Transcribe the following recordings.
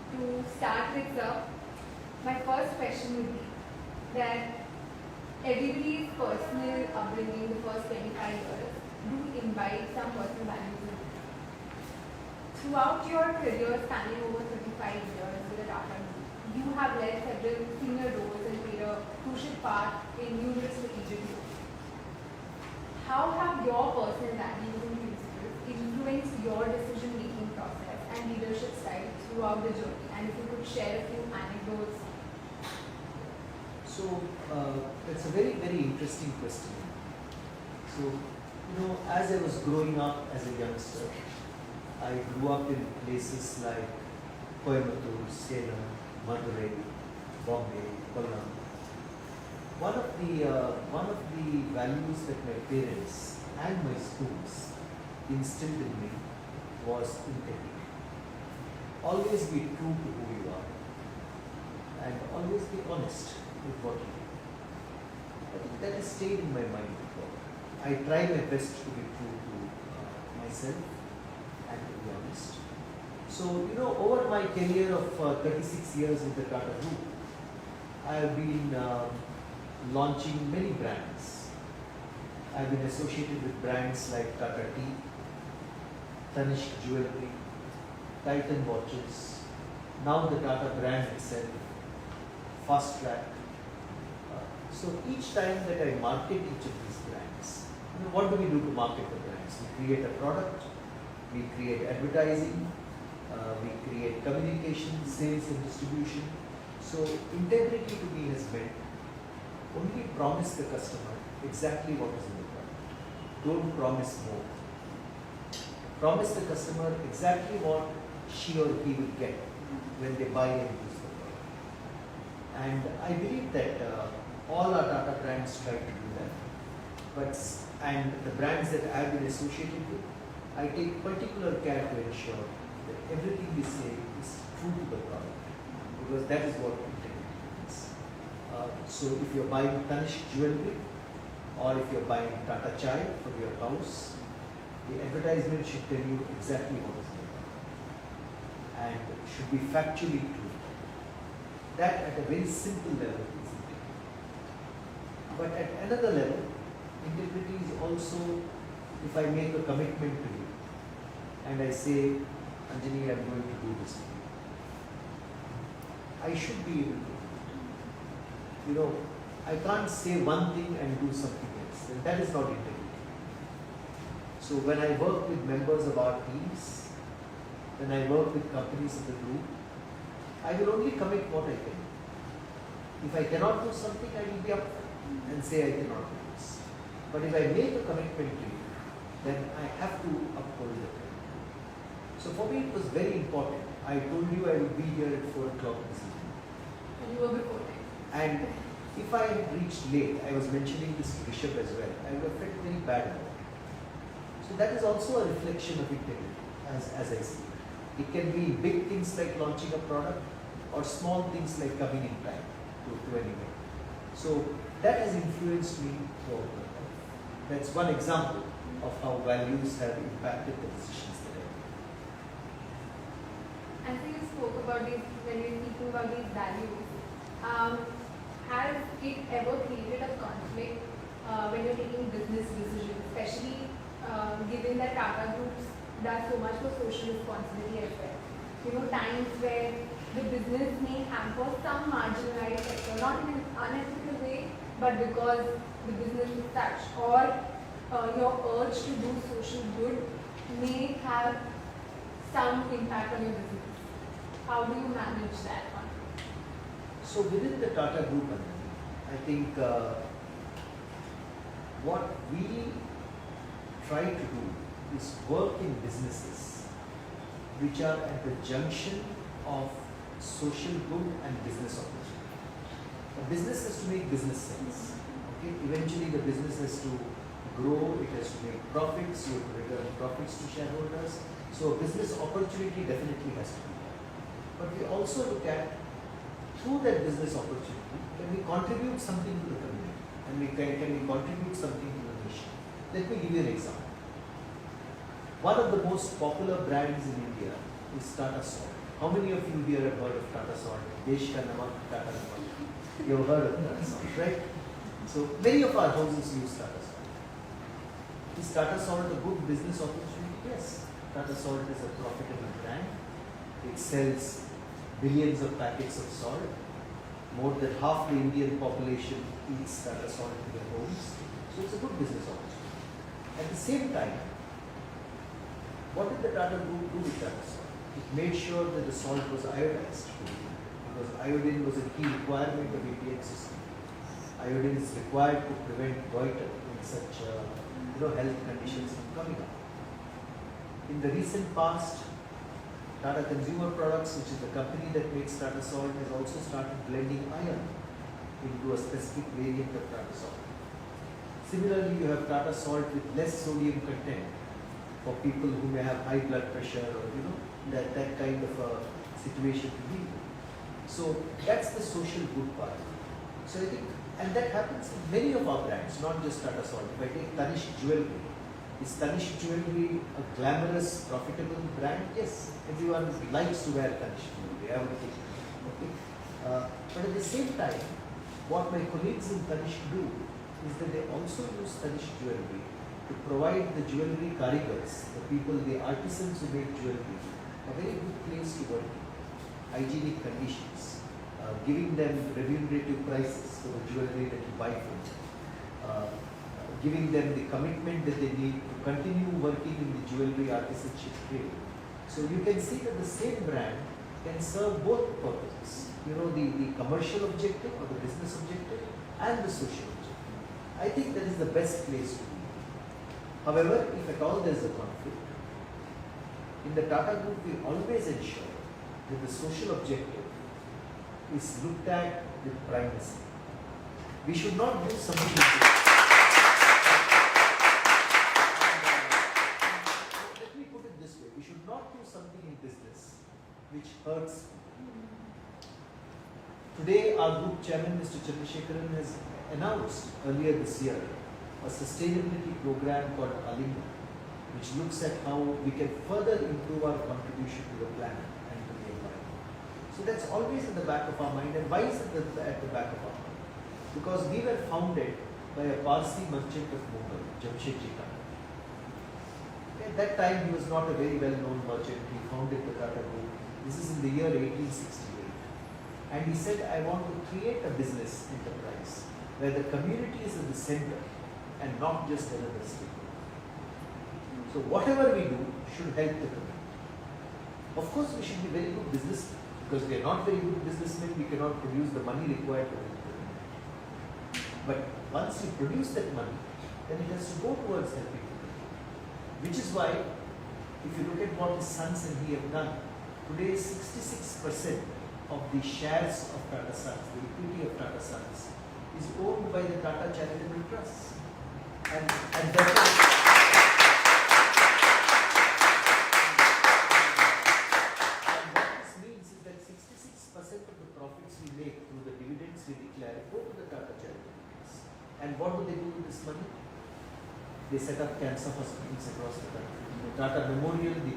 To start with, sir, my first question would be that everybody's personal upbringing, the first 25 years, do invite some personal values in it. Throughout your career spanning over 35 years with the Tata Group, you have led several senior roles and played a crucial part in numerous strategic roles. How have your personal values and principles influenced your decision-making process and leadership style throughout the journey? And if you could share a few anecdotes. So, it's a very, very interesting question. So, as I was growing up as a youngster, I grew up in places like Coimbatore, Salem, Madurai, Bombay, Kollam. One of the values that my parents and my schools instilled in me was integrity. Always be true to who you are, and always be honest with what you do. I think that has stayed in my mind before. I try my best to be true to myself and to be honest. So, over my career of 36 years in the Tata Group, I have been launching many brands. I have been associated with brands like Tata Tea, Tanishq jewelry, Titan watches, now the Tata brand itself, Fastrack. So each time that I market each of these brands, what do we do to market the brands? We create a product, we create advertising, we create communication, sales and distribution. So integrity to me has meant only promise the customer exactly what is in the product. Don't promise more. Promise the customer exactly what she or he will get when they buy and use the product. And I believe that all our Tata brands try to do that. And the brands that I have been associated with, I take particular care to ensure that everything we say is true to the product, because that is what integrity means. So if you're buying Tanishq jewelry, or if you're buying Tata chai for your house, the advertisement should tell you exactly what is in the product and should be factually true. That at a very simple level is integrity. But at another level, integrity is also if I make a commitment to you and I say, Anjani, I'm going to do this for you, I should be able to do it. I can't say one thing and do something else. And that is not integrity. So when I work with members of our teams, when I work with companies of the group, I will only commit what I can do. If I cannot do something, I will be upfront and say I cannot do this. But if I make a commitment to you, then I have to uphold the commitment. So for me, it was very important. I told you I would be here at 4 o'clock this evening. And you were before time. And if I had reached late, I was mentioning this to Bishop as well, I would have felt very bad about it. So that is also a reflection of integrity, as I see it. It can be big things like launching a product, or small things like coming in time to an event. So that has influenced me throughout my life. That's one example of how values have impacted the decisions that I make. And so you spoke about these, when you're speaking about these values, has it ever created a conflict when you're taking business decisions, especially given that Tata Group does so much for social responsibility as well? Times where the business may hamper some marginalized sector, not in an unethical way, but because the business is such, or your urge to do social good may have some impact on your business. How do you manage that one? So within the Tata Group, I think what we try to do is work in businesses which are at the junction of social good and business opportunity. A business has to make business sense. Okay? Eventually the business has to grow, it has to make profits, you have to return profits to shareholders. So a business opportunity definitely has to be there. But we also look at, through that business opportunity, can we contribute something to the community? And can we contribute something to the nation? Let me give you an example. One of the most popular brands in India is Tata Stories. How many of you here have heard of Tata Salt? Desh ka namak, Tata namak. You have heard of Tata Salt, right? So many of our houses use Tata Salt. Is Tata Salt a good business opportunity? Yes. Tata Salt is a profitable brand. It sells billions of packets of salt. More than half the Indian population eats Tata Salt in their homes. So it's a good business opportunity. At the same time, what did the Tata Group do with Tata Salt? It made sure that the salt was iodized, because iodine was a key requirement of Indian system. Iodine is required to prevent goiter in such health conditions from coming up. In the recent past, Tata Consumer Products, which is the company that makes Tata Salt, has also started blending iron into a specific variant of Tata Salt. Similarly, you have Tata Salt with less sodium content for people who may have high blood pressure or that kind of a situation to deal with. So that's the social good part. So I think, and that happens in many of our brands, not just Tata Salt. If I take Tanishq jewelry, is Tanishq jewelry a glamorous, profitable brand? Yes, everyone likes to wear Tanishq jewelry, I would think. Okay? But at the same time, what my colleagues in Tanishq do is that they also use Tanishq jewelry to provide the jewelry karigars, the people, the artisans who make jewelry, a very good place to work in, hygienic conditions, giving them remunerative prices for the jewelry that you buy from them, giving them the commitment that they need to continue working in the jewelry artisanship trade. So you can see that the same brand can serve both purposes, the commercial objective or the business objective and the social objective. I think that is the best place to be. However, if at all there is a conflict, in the Tata Group we always ensure that the social objective is looked at with primacy. We should not do something Let me put it this way, we should not do something in business which hurts people. Today our group chairman Mr. Chandrasekharan has announced earlier this year a sustainability program called I.I.M.U.N, which looks at how we can further improve our contribution to the planet and to the environment. So that's always in the back of our mind. And why is it at the back of our mind? Because we were founded by a Parsi merchant of Mumbai, Jamshedji Tata. At that time he was not a very well-known merchant. He founded the Tata Group. This is in the year 1868. And he said, I want to create a business enterprise where the community is at the center and not just another stakeholder. So whatever we do should help the community. Of course, we should be very good businessmen, because we are not very good businessmen, we cannot produce the money required to help the community. But once you produce that money, then it has to go towards helping the community. Which is why, if you look at what his sons and he have done, today 66% of the shares of Tata Sons, the equity of Tata Sons, is owned by the Tata Charitable Trust. And therefore, what this means is that 66% of the profits we make through the dividends we declare go to the Tata Charitable Trust. And what do they do with this money? They set up cancer hospitals across the country. The Tata Memorial, the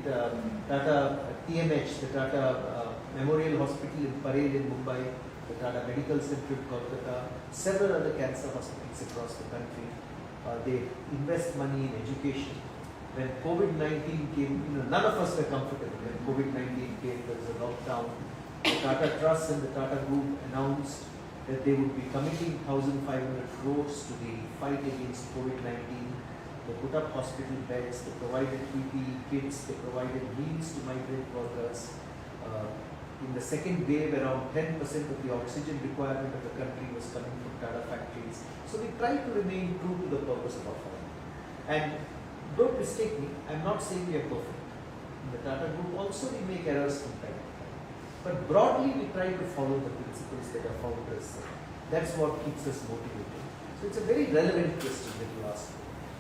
Tata TMH, the Tata Memorial Hospital in Parel in Mumbai, the Tata Medical Center in Kolkata, several other cancer hospitals across the country. They invest money in education. When COVID-19 came, none of us were comfortable. When COVID-19 came, there was a lockdown. The Tata Trust and the Tata Group announced that they would be committing 1,500 crores to the fight against COVID-19. They put up hospital beds, they provided PPE kits, they provided meals to migrant workers. In the second wave, around 10% of the oxygen requirement of the country was coming from Tata factories. So we try to remain true to the purpose of our firm. And don't mistake me, I'm not saying we are perfect. In the Tata Group also we make errors from time to time. But broadly we try to follow the principles that our founders said. That's what keeps us motivated. So it's a very relevant question that you asked.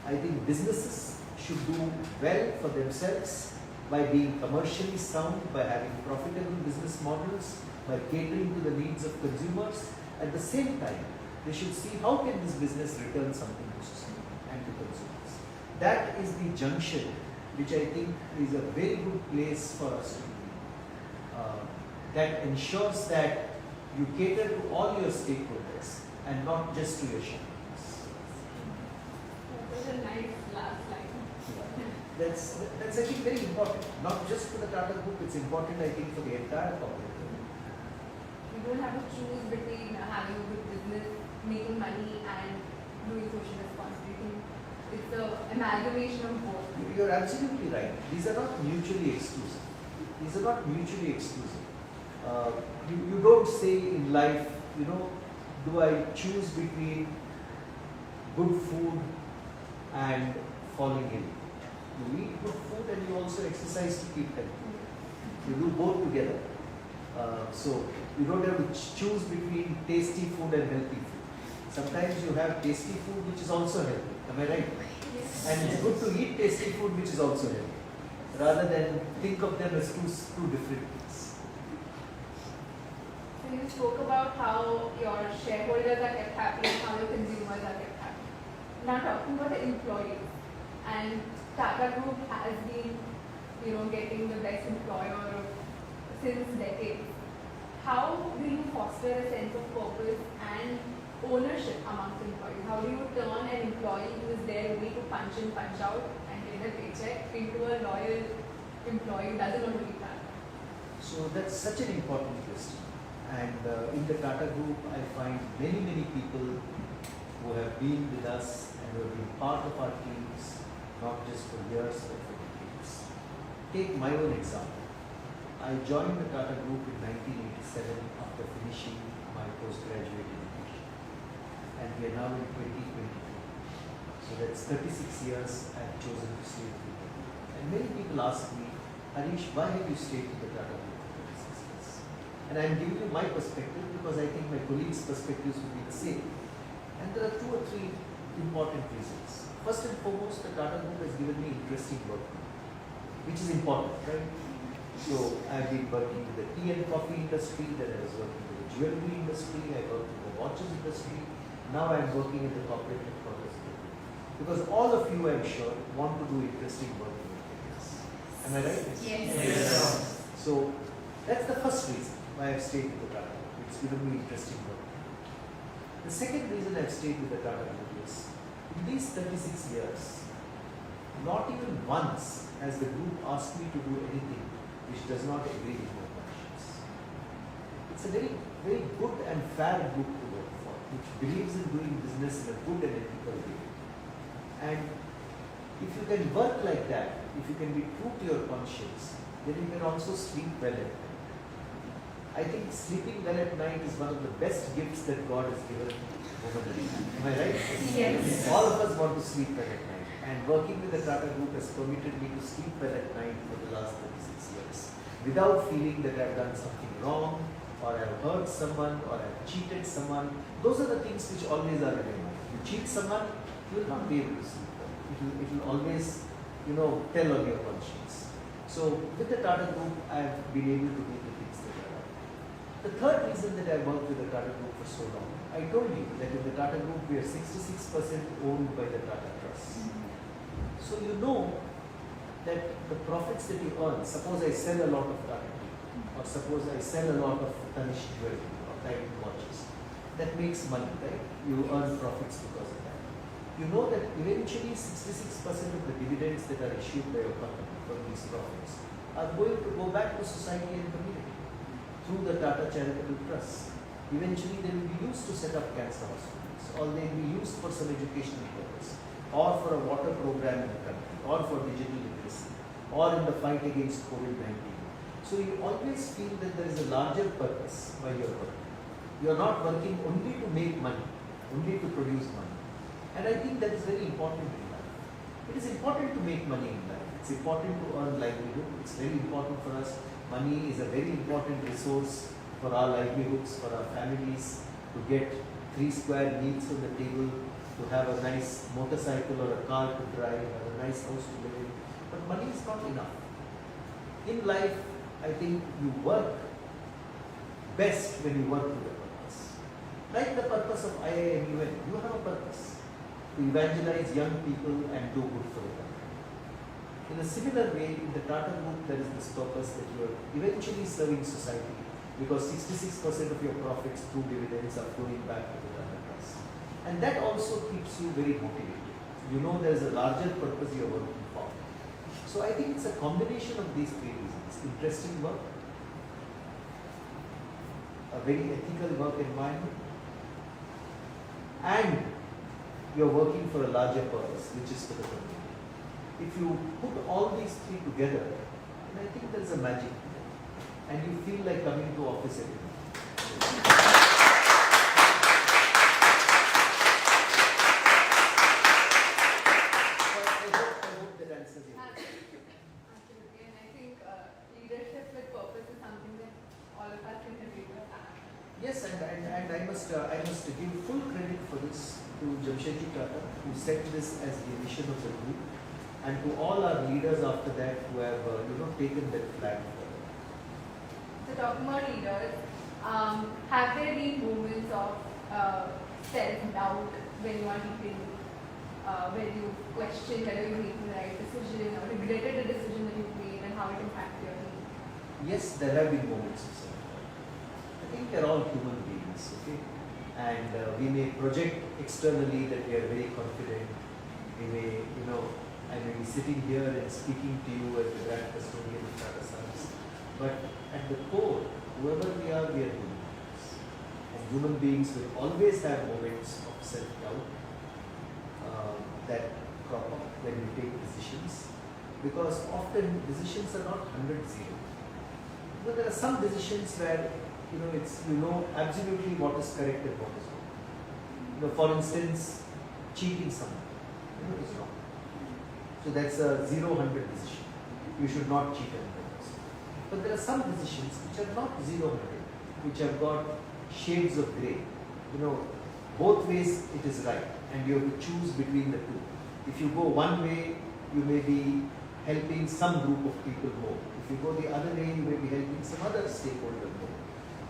I think businesses should do well for themselves by being commercially sound, by having profitable business models, by catering to the needs of consumers. At the same time, they should see how can this business return something to society and to consumers. That is the junction which I think is a very good place for us to be. that ensures that you cater to all your stakeholders and not just to your shareholders. That was a nice last line. That's I think very important, not just for the Tata Group, it's important I think for the entire corporate world. You don't have to choose between having a good business, making money, and doing social responsibility. It's the amalgamation of both. You're absolutely right. These are not mutually exclusive. These are not mutually exclusive. You don't say in life, you know, do I choose between good food and falling ill? You eat good food and you also exercise to keep healthy. You do both together. So you don't have to choose between tasty food and healthy food. Sometimes you have tasty food which is also healthy. Am I right? Yes. And it's good to eat tasty food which is also healthy, rather than think of them as two different things. So you spoke about how your shareholders are kept happy and how your consumers are kept happy. Now talking about the employees, and Tata Group has been, getting the best employer since decades. How do you foster a sense of purpose and ownership amongst employees? How do you turn an employee who is there only to punch in, punch out and get a paycheck into a loyal employee who doesn't want to be Tata? So that's such an important question. And in the Tata Group, I find many people who have been with us and who have been part of our teams, not just for years but for decades. Take my own example. I joined the Tata Group in 1987 after finishing my postgraduate education. And we are now in 2022. So that's 36 years I have chosen to stay with the group. And many people ask me, Harish, why have you stayed with the Tata Group for 36 years? And I am giving you my perspective because I think my colleagues' perspectives will be the same. And there are 2 or 3 important reasons. First and foremost, the Tata Group has given me interesting work, which is important, right? So I've been working with the tea and coffee industry, then I was working with the jewelry industry, I worked with the watches industry, now I'm working in the corporate headquarters. Because all of you, I'm sure, want to do interesting work in your careers. Am I right? Yes. So that's the first reason why I've stayed with the Tata Group. It's given me interesting work. The second reason I've stayed with the Tata Group is, in these 36 years, not even once has the group asked me to do anything which does not agree with my conscience. It's a very, very good and fair group to work for, which believes in doing business in a good and ethical way. And if you can work like that, if you can be true to your conscience, then you can also sleep well at night. I think sleeping well at night is one of the best gifts that God has given humanity. Am I right? Yes. All of us want to sleep well at night. And working with the Tata Group has permitted me to sleep well at night for the last 36 years without feeling that I've done something wrong, or I've hurt someone, or I've cheated someone. Those are the things which always are in my mind. You cheat someone, you will not be able to sleep well. It will always, tell on your conscience. So with the Tata Group, I've been able to do the things that I like. The third reason that I worked with the Tata Group for so long, I told you that in the Tata Group we are 66% owned by the Tata Trust. So you know that the profits that you earn, suppose I sell a lot of Tata Tea, or suppose I sell a lot of Tanishq jewelry or diamond watches, that makes money, right? You earn profits because of that. You know that eventually 66% of the dividends that are issued by your company from these profits are going to go back to society and community through the Tata Charitable Trust. Eventually they will be used to set up cancer hospitals, or they will be used for some educational purpose, or for a water program in the country, or for digital literacy, or in the fight against COVID-19. So you always feel that there is a larger purpose why you are working. You are not working only to make money, only to produce money. And I think that is very important in life. It is important to make money in life. It's important to earn livelihood. It's very important for us. Money is a very important resource for our livelihoods, for our families, to get 3 square meals on the table, to have a nice motorcycle or a car to drive, have a nice house to live in. But money is not enough. In life, I think you work best when you work with a purpose. Like the purpose of I.I.M.U.N, you have a purpose to evangelize young people and do good for the country. In a similar way, in the Tata Group, there is this purpose that you are eventually serving society because 66% of your profits through dividends are flowing back to the Tata Trust. And that also keeps you very motivated. You know there is a larger purpose you are working for. So I think it's a combination of these three reasons. Interesting work, a very ethical work environment, and you're working for a larger purpose, which is for the community. If you put all these three together, then I think there's a magic, and you feel like coming to office every day. I hope that answers your question. Absolutely. And I think leadership with purpose is something that all of us can relate to. Yes, and I must give full credit for this to Jamshedji Tata, who set this as the mission of the group, and to all our leaders after that who have taken that flag forward. So talking about leaders, have there been moments of self-doubt when you are leading, where you question whether you're making the right decision or regretted the decision that you made and how it impacted your team? Yes, there have been moments of self-doubt. I think we are all human beings, okay? And we may project externally that we are very confident. We may, I may be sitting here and speaking to you as the grand custodian of Tata Sons. But at the core, whoever we are human beings. And human beings will always have moments of self-doubt that crop up when we take decisions. Because often decisions are not 100-0. But there are some decisions where it's absolutely what is correct and what is wrong. For instance, cheating someone is wrong. So that's a 0-100 decision. You should not cheat another person. But there are some decisions which are not 0-100, which have got shades of grey. Both ways it is right, and you have to choose between the two. If you go one way, you may be helping some group of people more. If you go the other way, you may be helping some other stakeholder more.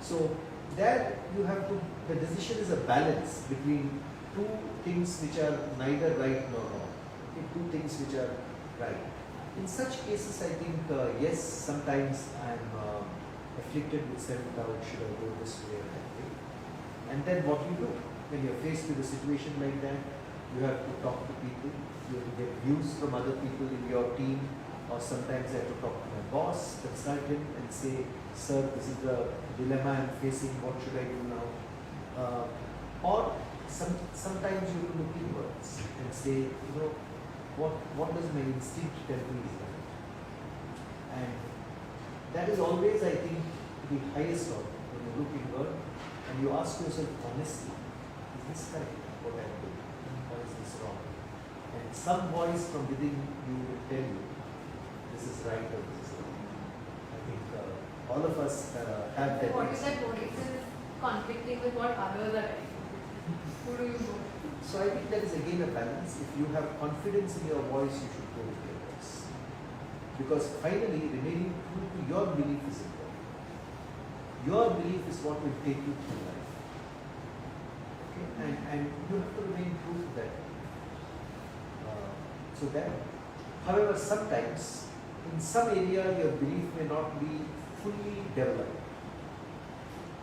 So there you have to, the decision is a balance between two things which are neither right nor wrong. Okay, two things which are right. In such cases, I think, yes, sometimes I am afflicted with self-doubt, should I go this way or that way? And then what you do? When you are faced with a situation like that, you have to talk to people, you have to get views from other people in your team, or sometimes I have to talk to my boss, consult him and say, sir, this is the dilemma I am facing, what should I do now? Or sometimes you have to look inwards and say, what does my instinct tell me is right? And that is always, I think, the highest order when you look inward and you ask yourself honestly, is this correct, what I am doing, or is this wrong? And some voice from within you will tell you, this is right or this is wrong. I think all of us have that. What is that voice is conflicting with what others are telling you? Who do you go with? So I think that is again a balance. If you have confidence in your voice, you should go with your voice. Because finally, remaining true to your belief is important. Your belief is what will take you through life. Okay? And you have to remain true to that. However, sometimes, in some area, your belief may not be fully developed.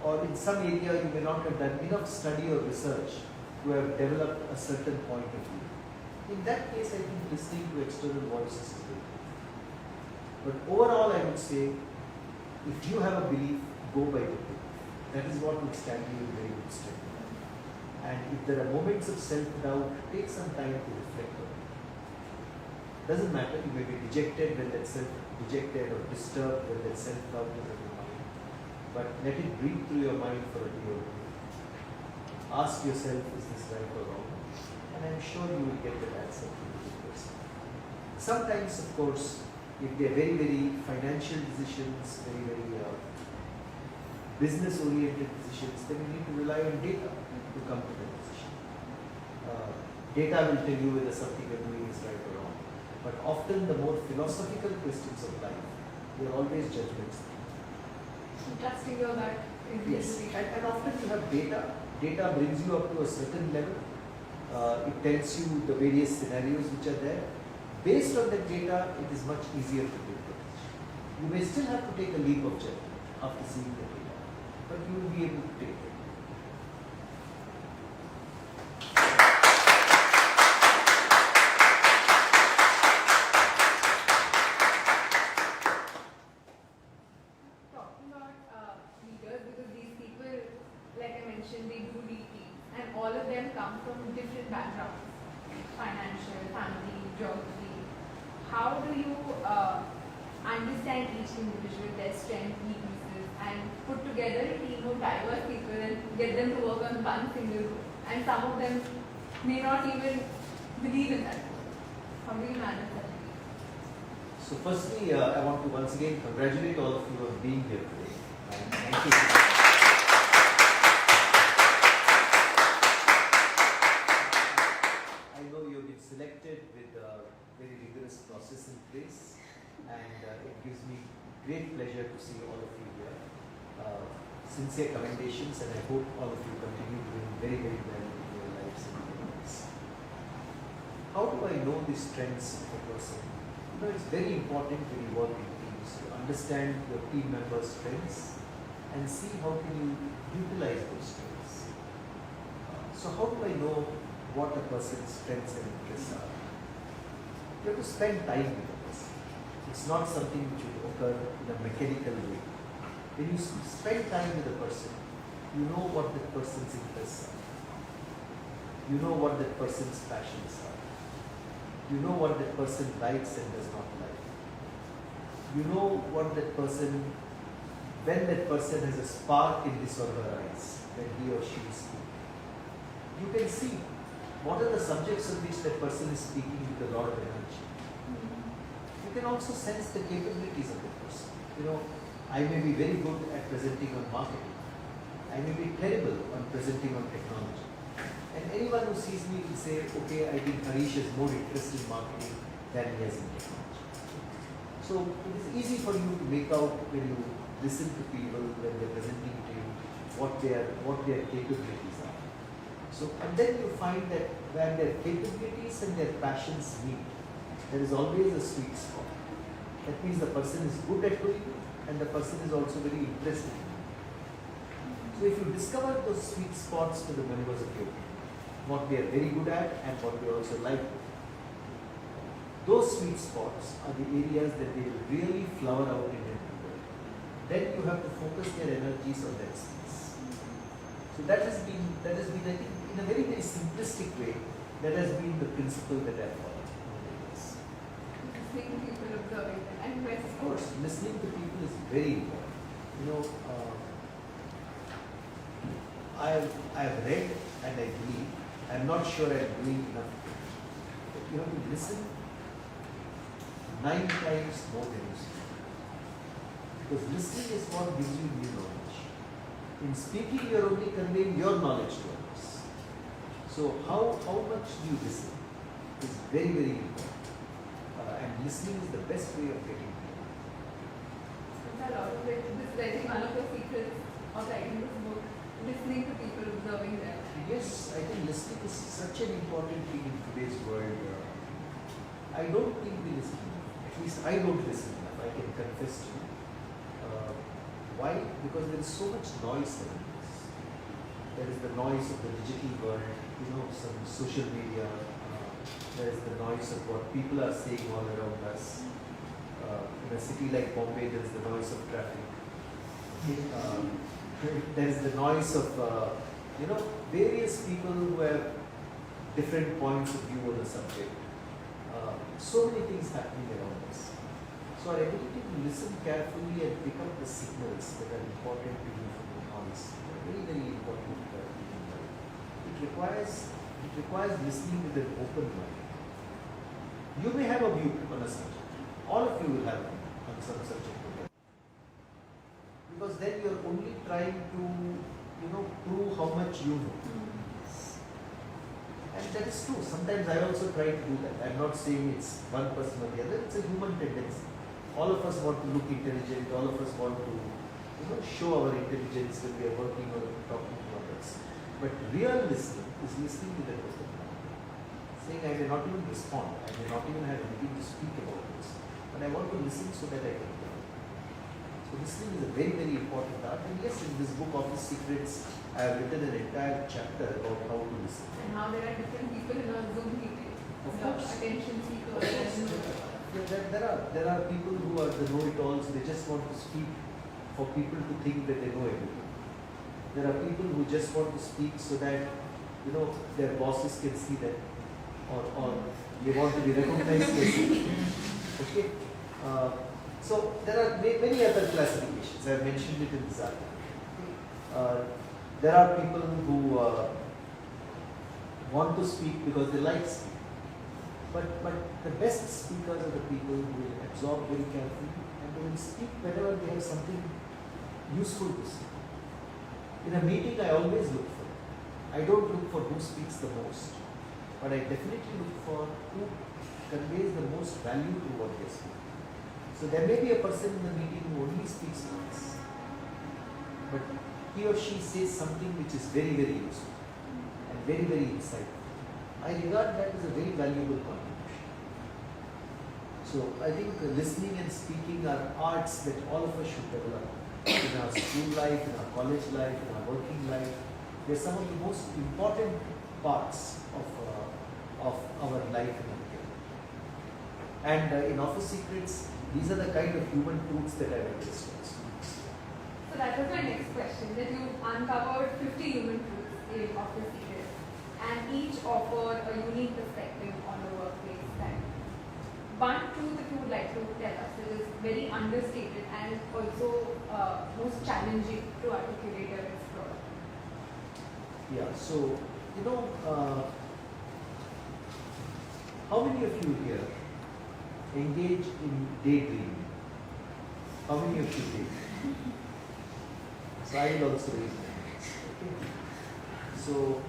Or in some area, you may not have done enough study or research to have developed a certain point of view. In that case, I think listening to external voices is very good. But overall, I would say, if you have a belief, go by the belief. That is what would stand you in very good stead. And if there are moments of self-doubt, take some time to reflect on it. Doesn't matter, you may be dejected when that dejected or disturbed when that self-doubt is in your mind. But let it breathe through your mind for a day or two. Ask yourself, is this right or wrong? And I'm sure you will get that answer from the person. Sometimes, of course, if they are very, very financial decisions, very, very business-oriented decisions, then you need to rely on data to come to that decision. Data will tell you whether something you're doing is right or wrong. But often the more philosophical questions of life, they are always judgments. Trusting your gut is Yes, and often you have data. Data brings you up to a certain level. It tells you the various scenarios which are there. Based on that data, it is much easier to take a decision. You may still have to take a leap of judgment after seeing the data. them come from different backgrounds, financial, family, geography. How do you understand each individual, their strengths, weaknesses, and put together a team of diverse people and get them to work on one single goal? And some of them may not even believe in that goal. How do you manage that? So firstly, I want to once again congratulate all of you on being here today. And thank you. I know you've been selected with a very rigorous process in place, and it gives me great pleasure to see all of you here. Sincere commendations, and I hope all of you continue doing very, very well in your lives and careers. How do I know the strengths of a person? You know, it's very important when you work in teams to understand your team members' strengths and see how can you utilize those strengths. So how do I know what a person's strengths and interests are? You have to spend time with a person. It's not something which will occur in a mechanical way. When you spend time with a person, you know what that person's interests are. You know what that person's passions are. You know what that person likes and does not like. You know what that person, when that person has a spark in his or her eyes, when he or she is speaking. You can see what are the subjects on which that person is speaking with a lot of energy. You can also sense the capabilities of the person. You know, I may be very good at presenting on marketing. I may be terrible on presenting on technology. And anyone who sees me will say, okay, I think Harish has more interest in marketing than he has in technology. So it is easy for you to make out when you listen to people, when they're presenting to you, what their capabilities are. So, and then you find that when their capabilities and their passions meet, there is always a sweet spot. That means the person is good at doing it and the person is also very interested in it. So if you discover those sweet spots to the members of your team, what they are very good at and what they also like, those sweet spots are the areas that they will really flower out in their people. Then you have to focus their energies on that space. So that has been, I think, in a very, very simplistic way, that has been the principle that I follow. Listening to people, observing them, and Of course, listening to people is very important. You know, I have read and I believe, I'm not sure I'm doing enough. But you have to listen 9 times more than you speak. Because listening is what gives you new knowledge. In speaking, you're only conveying your knowledge to others. So how much do you listen is very, very important. And listening is the best way of getting to know. A lot of it. This is, I think, one of the secrets of writing this book, listening to people, observing them. Yes, I think listening is such an important thing in today's world. I don't think we listen enough. At least I don't listen enough, I can confess to you. Why? Because there is so much noise around us. There is the noise of the digital world, you know, some social media. There is the noise of what people are saying all around us. In a city like Bombay, there is the noise of traffic. There is the noise of, various people who have different points of view on the subject. So many things happening around us. So our ability to listen carefully and pick up the signals that are important to you from the noise are very, very important. It requires listening with an open mind. You may have a view on a subject. All of you will have a view on some subject. Because then you are only trying to, prove how much you know. And that is true. Sometimes I also try to do that. I am not saying it's one person or the other. It's a human tendency. All of us want to look intelligent. All of us want to, show our intelligence when we are working or talking to others. But real listening is listening with a person. Saying I may not even respond. I may not even have anything to speak about this. But I want to listen so that I can learn. So listening is a very, very important art. And yes, in this book, Office Secrets, I have written an entire chapter about how to listen. And how there are different people in a Zoom meeting. Of course. Attention seekers. There are people who are the know-it-alls. They just want to speak for people to think that they know everything. There are people who just want to speak so that their bosses can see that, or they want to be recognized as okay. So there are many other classifications. I have mentioned it in this article. There are people who want to speak because they like speaking. But the best speakers are the people who will absorb very carefully and they will speak whenever they have something useful to say. In a meeting, I always look for it. I don't look for who speaks the most, but I definitely look for who conveys the most value to what they speak. So there may be a person in the meeting who only speaks once, but he or she says something which is very, very useful and very, very insightful. I regard that as a very valuable contribution. So I think listening and speaking are arts that all of us should develop in our school life, in our college life, in our working life. They're some of the most important parts of our life in India. And in Office Secrets, these are the kind of human truths that I've understood. So that was my next question, that you uncovered 50 human truths in Office Secrets, and each offer a unique perspective on the workplace. That one truth that you would like to tell us that is very understated and also most challenging to articulate or explore. Yeah, so how many of you here engage in daydreaming? How many of you daydream? So I will also raise my hands. Okay. So,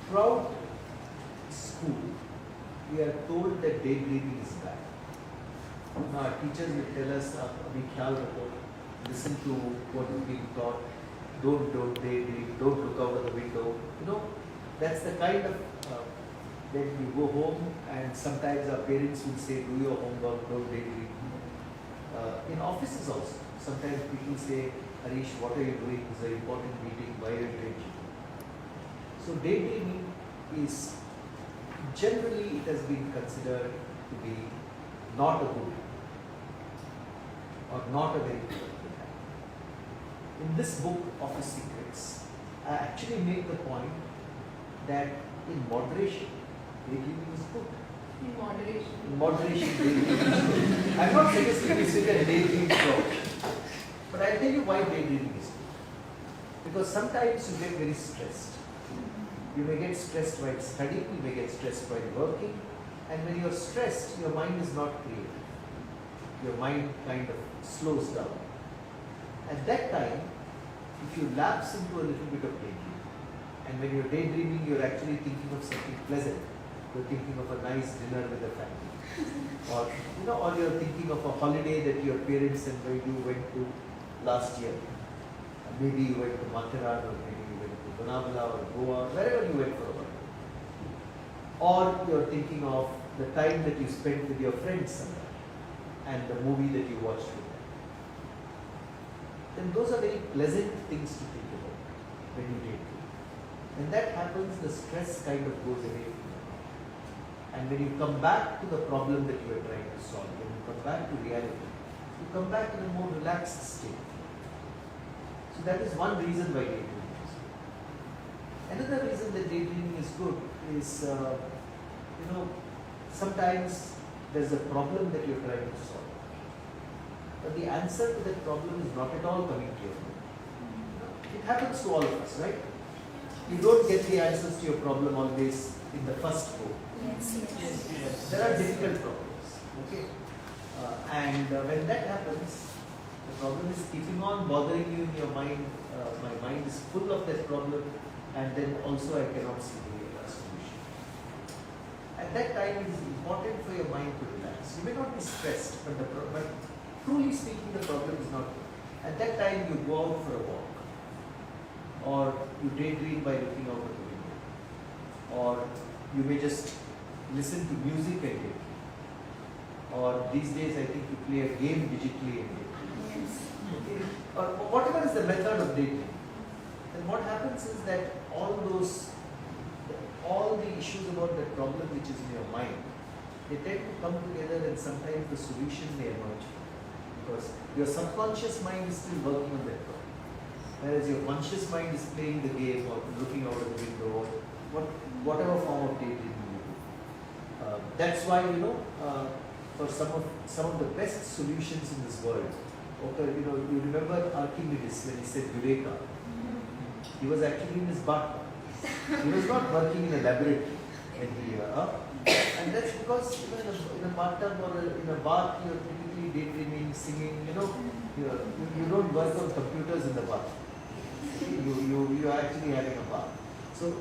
throughout school, we are told that daydreaming is bad. Now, our teachers will tell us, "Abhi khayal rakho, listen to what is being taught, don't daydream, don't look out of the window." That's the kind of then you go home and sometimes our parents will say, "Do your homework, don't daydream." In offices also, sometimes people say, "Harish, what are you doing? It's an important meeting, why are you daydreaming?" So daydreaming is generally, it has been considered to be not a good or not a very good habit. In this book, Office Secrets, I actually make the point that in moderation, daydreaming is good. In moderation. In moderation, daydreaming is good. I'm not suggesting you sit and daydream throughout, but I'll tell you why daydreaming is good. Because sometimes you get very stressed. You may get stressed while studying, you may get stressed while working, and when you're stressed, your mind is not creative. Your mind kind of slows down. At that time, if you lapse into a little bit of daydreaming, and when you're daydreaming, you're actually thinking of something pleasant. You're thinking of a nice dinner with the family, or you're thinking of a holiday that your parents and where you went to last year. Maybe you went to Matharan, or maybe you went to Lonavala or Goa, wherever you went for a holiday. Or you're thinking of the time that you spent with your friends somewhere and the movie that you watched with them. Then those are very pleasant things to think about when you daydream. When that happens, the stress kind of goes away from you. And when you come back to the problem that you are trying to solve, when you come back to reality, you come back in a more relaxed state. So that is one reason why daydreaming is good. Another reason that daydreaming is good is, sometimes there's a problem that you're trying to solve. But the answer to that problem is not at all coming to your mind. It happens to all of us, right? You don't get the answers to your problem always in the first go. Yes. There are difficult problems, okay? And when that happens, the problem is keeping on bothering you in your mind. My mind is full of that problem, and then also I cannot see the solution. At that time, it is important for your mind to relax. You may not be stressed, but truly speaking, the problem is not. At that time, you go out for a walk, or you daydream by looking out of the window, or you may just listen to music and daydream. Or these days, I think you play a game digitally and daydream. Yes. Okay? Or whatever is the method of daydream. Then what happens is that all the issues about the problem which is in your mind, they tend to come together, and sometimes the solution may emerge. Because your subconscious mind is still working on that problem. Whereas your conscious mind is playing the game or looking out of the window or whatever form of daydreaming you do. That's why, for some of the best solutions in this world, okay, you remember Archimedes when he said Eureka. He was actually in his bath. He was not working in a laboratory when he and that's because in a bathtub or in a bath you're typically daydreaming, singing, you don't work on computers in the bath. You are actually having a bath. So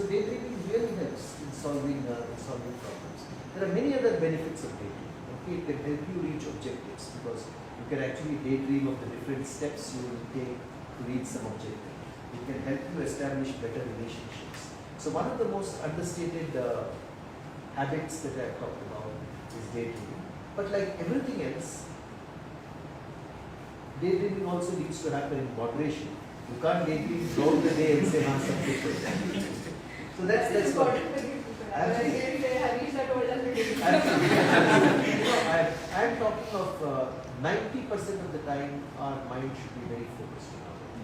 daydreaming really helps in solving problems. There are many other benefits of daydreaming. Okay, it can help you reach objectives because you can actually daydream of the different steps you will take to reach some objective. It can help you establish better relationships. So one of the most understated habits that I have talked about is daydreaming. But like everything else, daydreaming also needs to happen in moderation. You can't daydream throughout the day and say, something. So that's what. important for these people. Absolutely. Harish that told us to do. I am talking of 90% of the time our mind should be very focused on our work.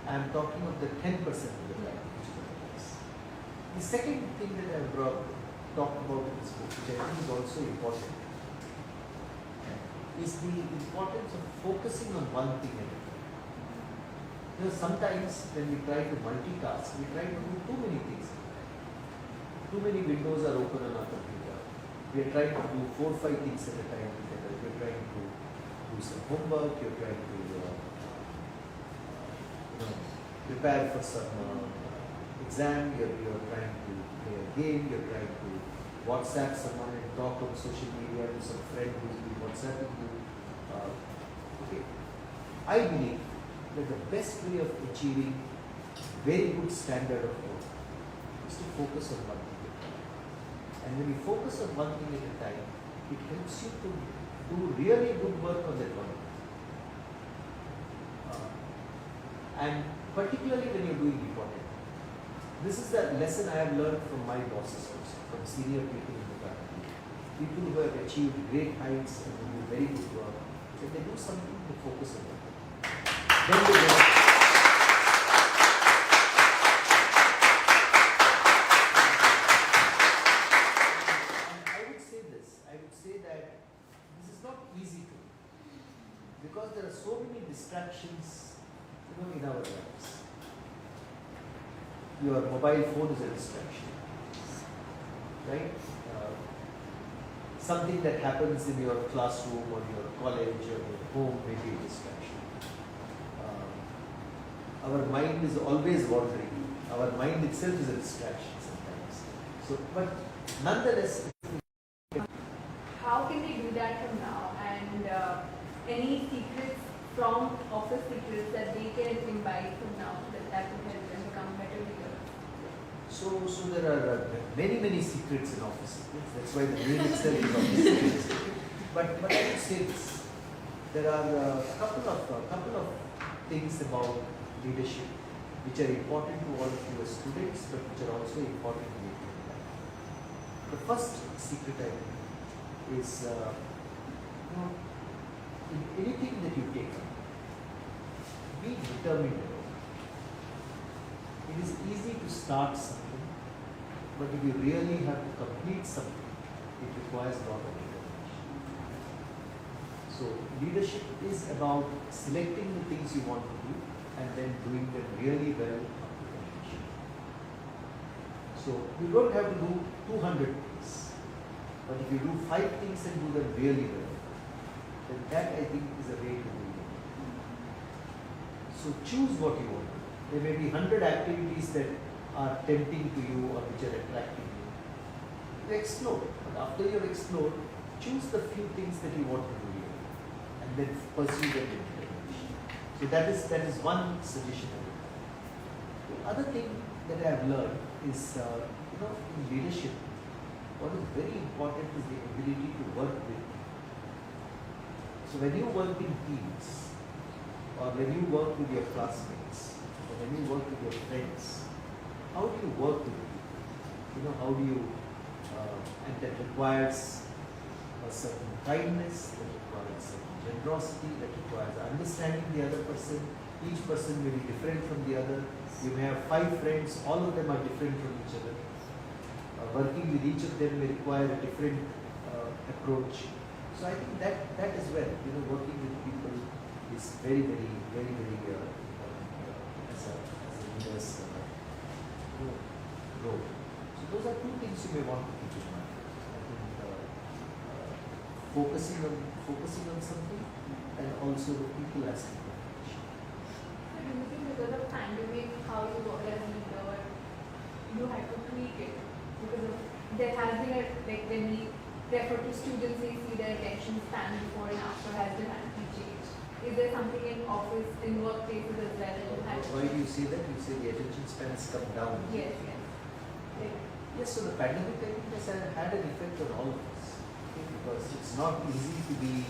I am talking of the 10% of the time which is otherwise. The second thing that I have talked about in this book, which I think is also important, is the importance of focusing on one thing at a time. Sometimes when we try to multitask, we try to do too many things. Too many windows are open on our computer. We are trying to do 4 or 5 things at a time together. We are trying to do some homework. You are trying to prepare for some exam. You are trying to play a game. You are trying to WhatsApp someone and talk on social media to some friend who is WhatsApping you. Okay, I believe that the best way of achieving very good standard of work is to focus on one thing at a time. And when you focus on one thing at a time, it helps you to do really good work on that one thing. And particularly when you're doing important. This is the lesson I have learned from my bosses also, from senior people in the company. People who have achieved great heights and who do very good work, if they do something, they focus on it. Then they get I would say that this is not easy to do because there are so many distractions, in our lives. Your mobile phone is a distraction, right? Something that happens in your classroom or your college or your home may be a distraction. Our mind is always wandering. Our mind itself is a distraction sometimes. So, but nonetheless, How can we do that from now? And any secrets from office secrets that they can imbibe from now that would help them become better leaders? so there are many secrets in office secrets. That's why the name itself is office secrets. But I would say this: there are a couple of things about leadership which are important to all of you as students, but which are also important to you in life. The first secret I think is, in anything that you take up, be determined about it. It is easy to start something, but if you really have to complete something, it requires a lot of determination. So leadership is about selecting the things you want to do and then doing them really well up to completion. So you don't have to do 200 things, but if you do 5 things and do them really well, then that I think is a way to do it. So choose what you want. There may be 100 activities that are tempting to you or which are attracting you. You explore, but after you have explored, choose the few things that you want to do really and then pursue them with determination. So that is one suggestion I would have. The other thing that I have learned is, in leadership, what is very important is the ability to work with people. So when you work in teams, or when you work with your classmates, or when you work with your friends, how do you work with people? How do you, and that requires a certain kindness, that requires certain generosity, that requires understanding the other person. Each person may be different from the other. You may have 5 friends, all of them are different from each other. Working with each of them may require a different approach. So I think that as well, working with people is very important as a leader's role. So those are 2 things you may want to keep in mind. I think focusing on something and also the people aspect of it. So do you think because of pandemic, how you work as a leader, you had to tweak it? Because there has been when we refer to students, we see their attention span before and after has dramatically changed. Is there something in office, in workplaces as well that you had to Why do you say that? You say the attention span has come down. Yes. Yes, so the pandemic I think has had an effect on all of us. Okay, because it's not easy to be,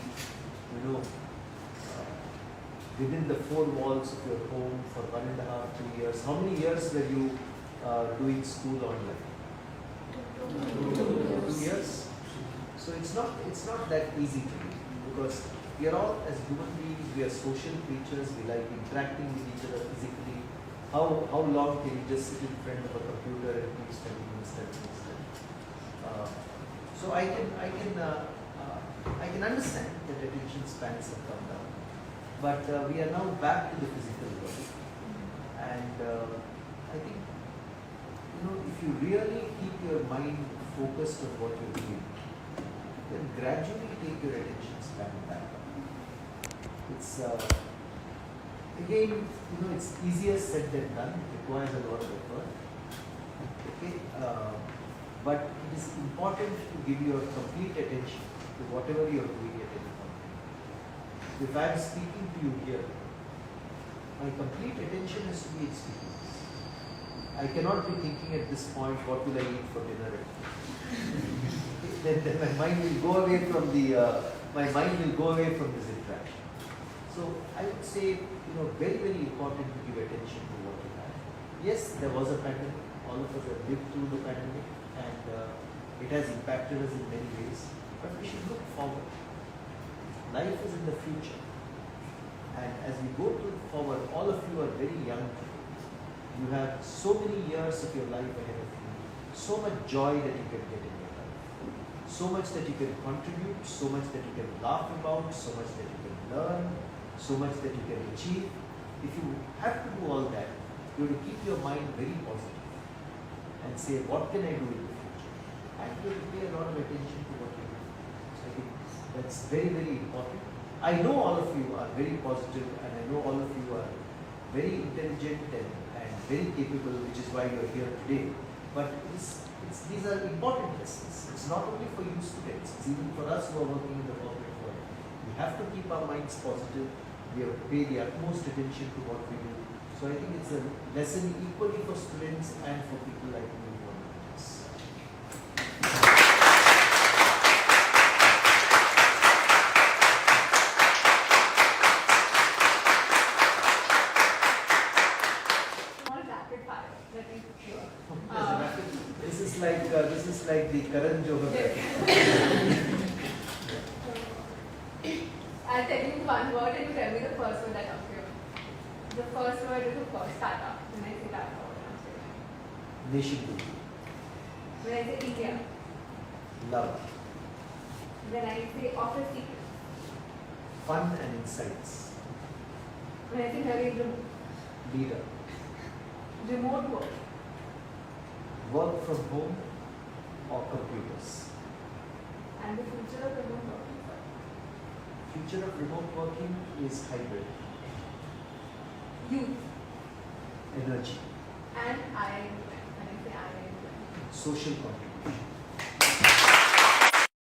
within the 4 walls of your home for 1.5, 2 years. How many years were you doing school online? 2 years. So it's not that easy to do, because we are all, as human beings, we are social creatures. We like interacting with each other physically. How long can you just sit in front of a computer and keep studying? So I can understand that attention spans have come down, but we are now back to the physical world, and I think if you really keep your mind focused on what you're doing, then gradually take your attention span back. It's again, it's easier said than done. It requires a lot of effort. Okay, but it is important to give your complete attention to whatever you are doing at any point. If I am speaking to you here, my complete attention has to be in speaking. I cannot be thinking at this point, what will I eat for dinner? then my mind will go away from this interaction. So I would say, very important to give attention to what you have. Yes, there was a pandemic. All of us have lived through the pandemic, and it has impacted us in many ways. But we should look forward. Life is in the future, and as we go forward, all of you are very young today. You have so many years of your life ahead of you, so much joy that you can get in your life, so much that you can contribute, so much that you can laugh about, so much that you can learn, so much that you can achieve. If you have to do all that, you have to keep your mind very positive and say, what can I do in the future? And you have to pay a lot of attention to what you do. So I think that's very important. I know all of you are very positive, and I know all of you are very intelligent and very capable, which is why you are here today. But these are important lessons. It's not only for you students, it's even for us who are working in the corporate world. We have to keep our minds positive. We have to pay the utmost attention to what we do. So I think it's a lesson equally for students and for people like me who are doing this. This is like the Karan Johar. I'll tell you one word and you tell me the first word that comes to you. The first word is of course Tata. When I say Tata, what comes to you? Nation building. When I say India. Love. When I say office secret. Fun and insights. When I say Narendra Modi. Leader. Remote work. Work from home or computers. And the future of remote working. Future of remote working is hybrid. Youth. Energy. And I.I.M.U.N. When I say I.I.M.U.N. Social contribution.